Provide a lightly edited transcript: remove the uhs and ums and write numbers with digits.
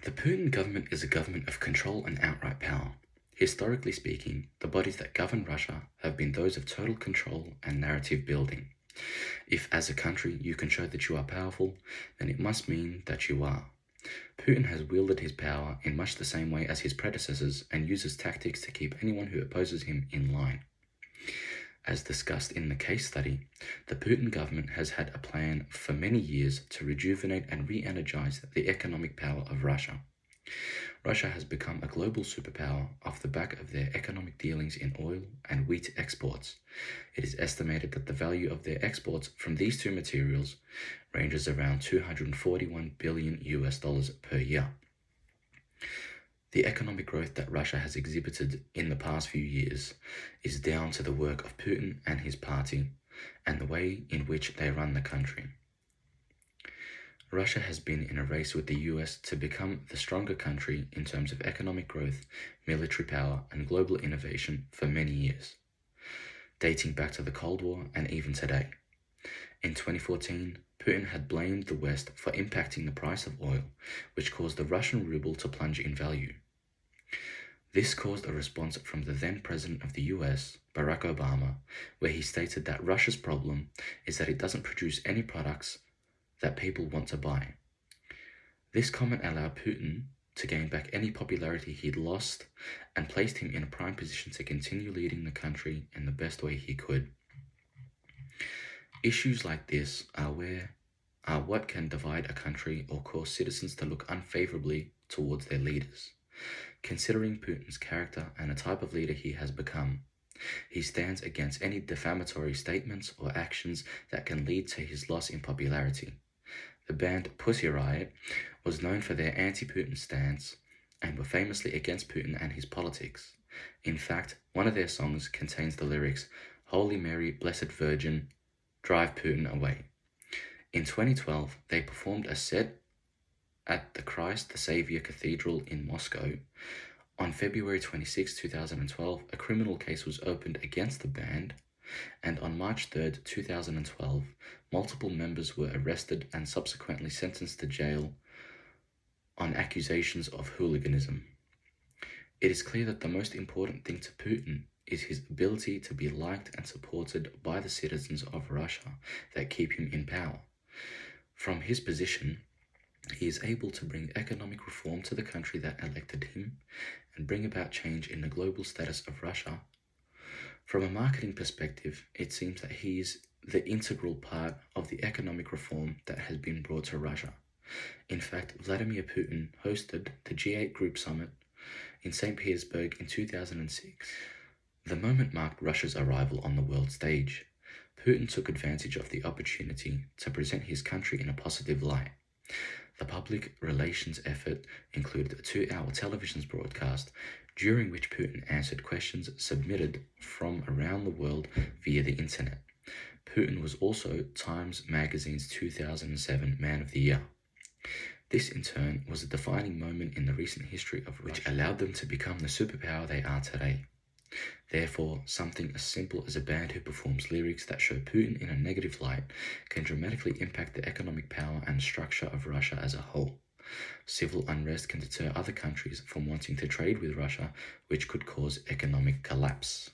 The Putin government is a government of control and outright power. Historically speaking, the bodies that govern Russia have been those of total control and narrative building. If, as a country, you can show that you are powerful, then it must mean that you are. Putin has wielded his power in much the same way as his predecessors and uses tactics to keep anyone who opposes him in line. As discussed in the case study, the Putin government has had a plan for many years to rejuvenate and re-energize the economic power of Russia. Russia has become a global superpower off the back of their economic dealings in oil and wheat exports. It is estimated that the value of their exports from these two materials ranges around $241 billion per year. The economic growth that Russia has exhibited in the past few years is down to the work of Putin and his party and the way in which they run the country. Russia has been in a race with the US to become the stronger country in terms of economic growth, military power, and global innovation for many years, dating back to the Cold War and even today. In 2014, Putin had blamed the West for impacting the price of oil, which caused the Russian ruble to plunge in value. This caused a response from the then President of the US, Barack Obama, where he stated that Russia's problem is that it doesn't produce any products that people want to buy. This comment allowed Putin to gain back any popularity he'd lost and placed him in a prime position to continue leading the country in the best way he could. Issues like this are what can divide a country or cause citizens to look unfavorably towards their leaders. Considering Putin's character and the type of leader he has become, he stands against any defamatory statements or actions that can lead to his loss in popularity. The band Pussy Riot was known for their anti-Putin stance and were famously against Putin and his politics. In fact, one of their songs contains the lyrics, "Holy Mary, Blessed Virgin, drive Putin away." In 2012, they performed a set at the Christ the Savior Cathedral in Moscow. On February 26, 2012, a criminal case was opened against the band, and on March 3, 2012, multiple members were arrested and subsequently sentenced to jail on accusations of hooliganism. It is clear that the most important thing to Putin is his ability to be liked and supported by the citizens of Russia that keep him in power. From his position, he is able to bring economic reform to the country that elected him and bring about change in the global status of Russia. From a marketing perspective, it seems that he is the integral part of the economic reform that has been brought to Russia. In fact, Vladimir Putin hosted the G8 Group Summit in St. Petersburg in 2006. The moment marked Russia's arrival on the world stage. Putin took advantage of the opportunity to present his country in a positive light. The public relations effort included a 2-hour television broadcast during which Putin answered questions submitted from around the world via the internet. Putin was also Times Magazine's 2007 Man of the Year. This in turn was a defining moment in the recent history of which allowed them to become the superpower they are today. Therefore, something as simple as a band who performs lyrics that show Putin in a negative light can dramatically impact the economic power and structure of Russia as a whole. Civil unrest can deter other countries from wanting to trade with Russia, which could cause economic collapse.